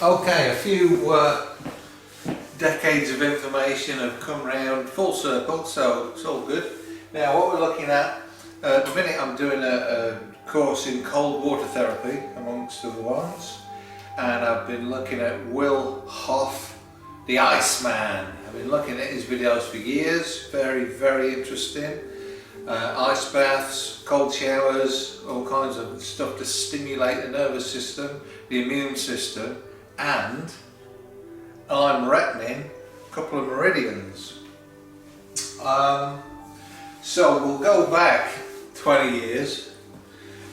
Okay, a few decades of information have come round full circle, so it's all good. Now what we're looking at the minute, I'm doing a course in cold water therapy amongst other ones, and I've been looking at Wim Hof, the Iceman. I've been looking at his videos for years, very interesting. Ice baths, cold showers, all kinds of stuff to stimulate the nervous system, the immune system, and I'm reckoning a couple of meridians. So we'll go back 20 years,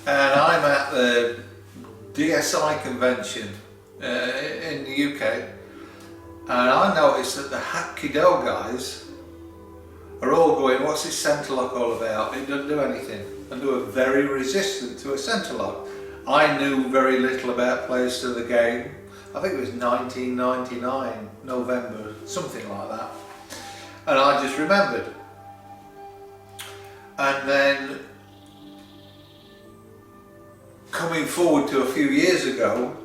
and I'm at the DSI convention in the UK, and I noticed that the Hapkido guys are all going, what's this center lock all about? It doesn't do anything. And they were very resistant to a center lock. I knew very little about players to the game. I think it was 1999, November, something like that. And I just remembered. And then coming forward to a few years ago,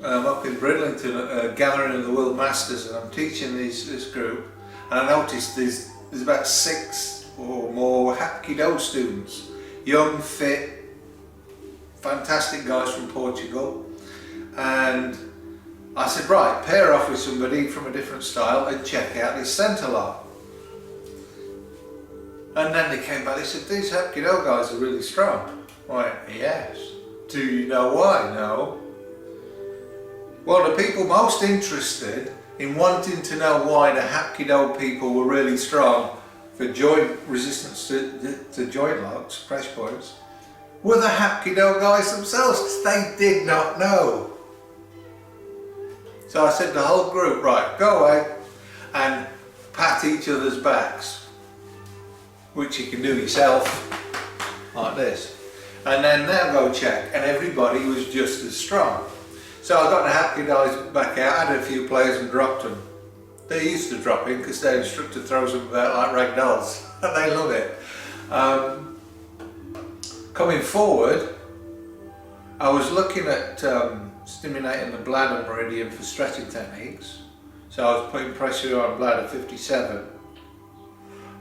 I'm up in Bridlington at a gathering of the World Masters, and I'm teaching this group, and I noticed there's about 6 or more Hapkido students, young, fit, fantastic guys from Portugal, and I said, right, pair off with somebody from a different style and check out this centre lock. And then they came back, they said, these Hapkido guys are really strong. I went, yes. Do you know why? No. Well, the people most interested in wanting to know why the Hapkido people were really strong for joint resistance to joint locks, pressure points, were the Hapkido guys themselves, because they did not know. So I said to the whole group, right, go away and pat each other's backs, which you can do yourself, like this. And then now go check, and everybody was just as strong. So I got the Hapkido back out, added a few players and dropped them. They're used to dropping because their instructor throws them about like rag dolls, and they love it. Coming forward, I was looking at stimulating the bladder meridian for stretching techniques. So I was putting pressure on bladder 57.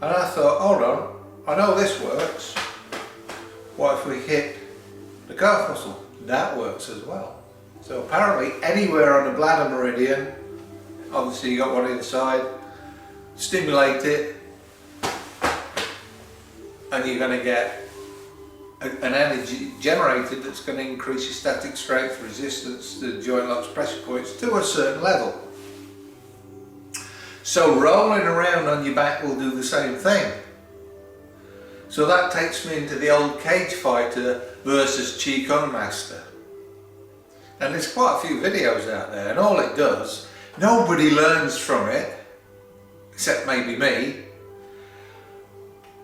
And I thought, hold on, I know this works. What if we hit the calf muscle? That works as well. So apparently anywhere on the bladder meridian, obviously you got one inside, stimulate it, and you're going to get an energy generated that's going to increase your static strength, resistance to joint locks, pressure points to a certain level. So rolling around on your back will do the same thing. So that takes me into the old cage fighter versus Qigong master. And there's quite a few videos out there, and all it does, nobody learns from it, except maybe me.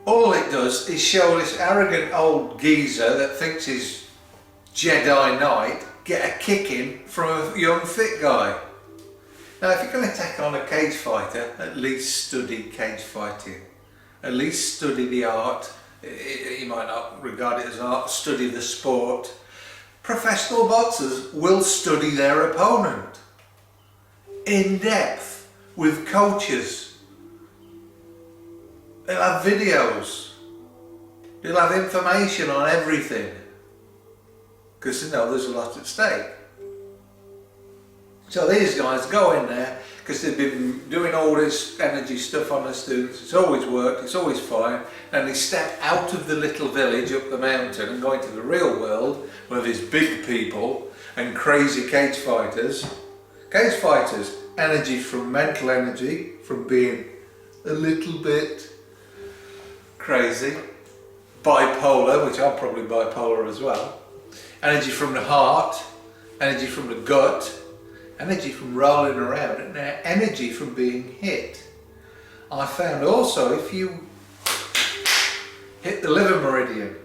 All it does is show this arrogant old geezer that thinks he's Jedi Knight get a kicking from a young fit guy. Now if you're going to take on a cage fighter, at least study cage fighting. At least study the art. You might not regard it as art, study the sport. Professional boxers will study their opponent in depth with coaches. They'll have videos. They'll have information on everything, because you know there's a lot at stake. So these guys go in there because they've been doing all this energy stuff on the students. It's always worked, it's always fine, and they step out of the little village up the mountain and go into the real world where there's big people and crazy cage fighters. Cage fighters, energy from mental energy, from being a little bit crazy, bipolar, which I'm probably bipolar as well, energy from the heart, energy from the gut, energy from rolling around, and energy from being hit. I found also if you hit the liver meridian,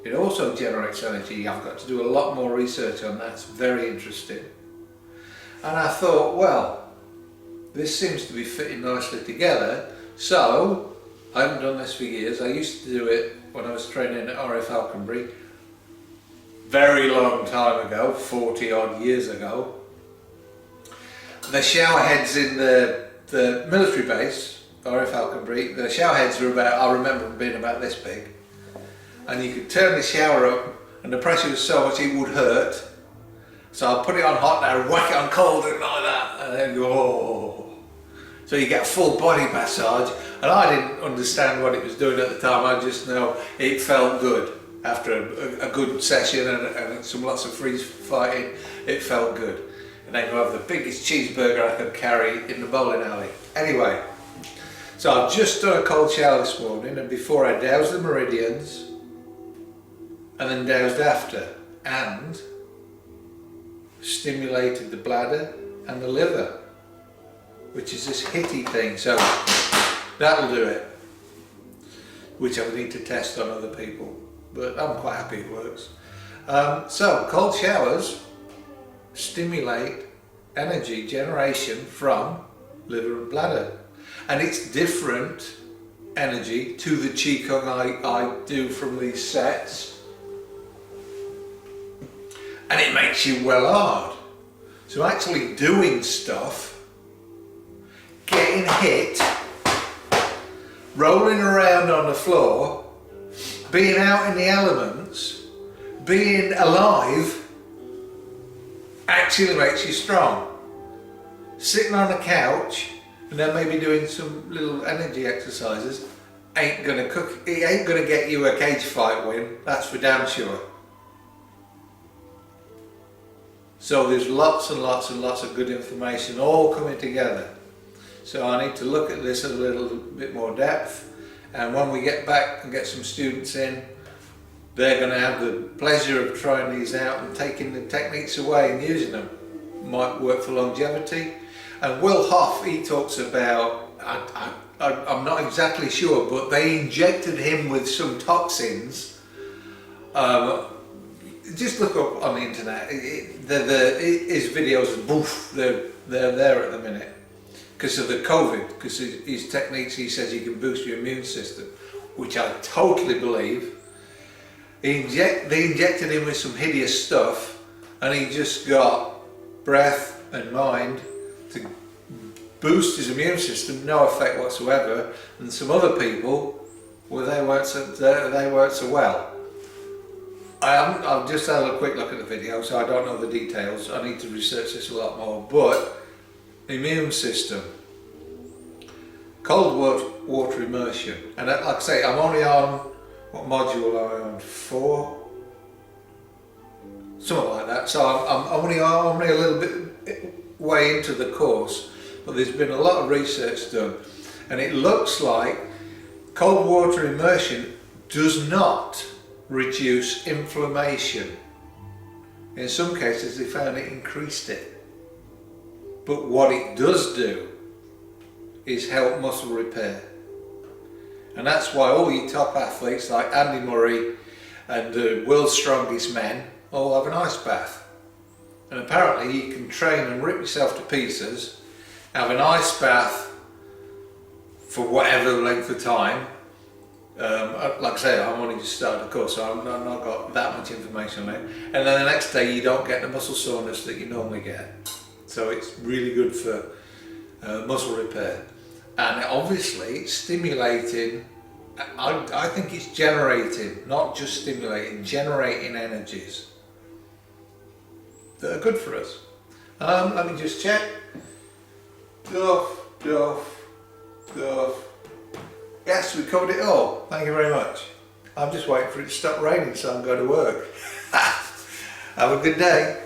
it also generates energy. I've got to do a lot more research on that, it's very interesting. And I thought, well, this seems to be fitting nicely together, so I haven't done this for years. I used to do it when I was training at RF Falconbury, very long time ago, 40 odd years ago. the shower heads in the military base, RF Falconbury, the shower heads were about, I remember them being about this big. And you could turn the shower up and the pressure was so much it would hurt. So I'll put it on hot and I'd whack it on cold and like that. And then go, oh. So you get a full body massage. And I didn't understand what it was doing at the time. I just know it felt good. After a good session and lots of free fighting, it felt good. And then go have the biggest cheeseburger I could carry in the bowling alley. Anyway, so I've just done a cold shower this morning, and before I doused the meridians, and then doused after, and stimulated the bladder and the liver, which is this hitty thing. So that'll do it, which I would need to test on other people. But I'm quite happy it works. So cold showers stimulate energy generation from liver and bladder, and it's different energy to the Qigong I do from these sets, and it makes you well hard. So actually doing stuff, getting hit, rolling around on the floor, being out in the elements, being alive, actually makes you strong. Sitting on a couch and then maybe doing some little energy exercises ain't gonna cook. It ain't gonna get you a cage fight win, that's for damn sure. So there's lots and lots and lots of good information all coming together. So I need to look at this in a little bit more depth. And when we get back and get some students in, they're going to have the pleasure of trying these out and taking the techniques away and using them. Might work for longevity. And Wim Hof, he talks about, I'm not exactly sure, but they injected him with some toxins. Just look up on the internet. His videos, boof, they're there at the minute. Because of the COVID, because his techniques, he says you can boost your immune system, which I totally believe. They injected him with some hideous stuff, and he just got breath and mind to boost his immune system, no effect whatsoever. And some other people, well, they weren't so well. I've just had a quick look at the video, so I don't know the details. I need to research this a lot more, but immune system, cold water immersion, and like I say, I'm only on, what module am I on, 4? Something like that. So I'm only a little bit way into the course, but there's been a lot of research done, and it looks like cold water immersion does not reduce inflammation. In some cases they found it increased it. But what it does do is help muscle repair. And that's why all your top athletes like Andy Murray and the world's strongest men all have an ice bath. And apparently you can train and rip yourself to pieces, have an ice bath for whatever length of time. Like I say, I'm only just started the course, so I've not got that much information on it. And then the next day you don't get the muscle soreness that you normally get. So it's really good for muscle repair. And obviously it's stimulating, I think it's generating, not just stimulating, generating energies that are good for us. Let me just check. Duff. Yes, we covered it all. Thank you very much. I'm just waiting for it to stop raining so I can go to work. Have a good day.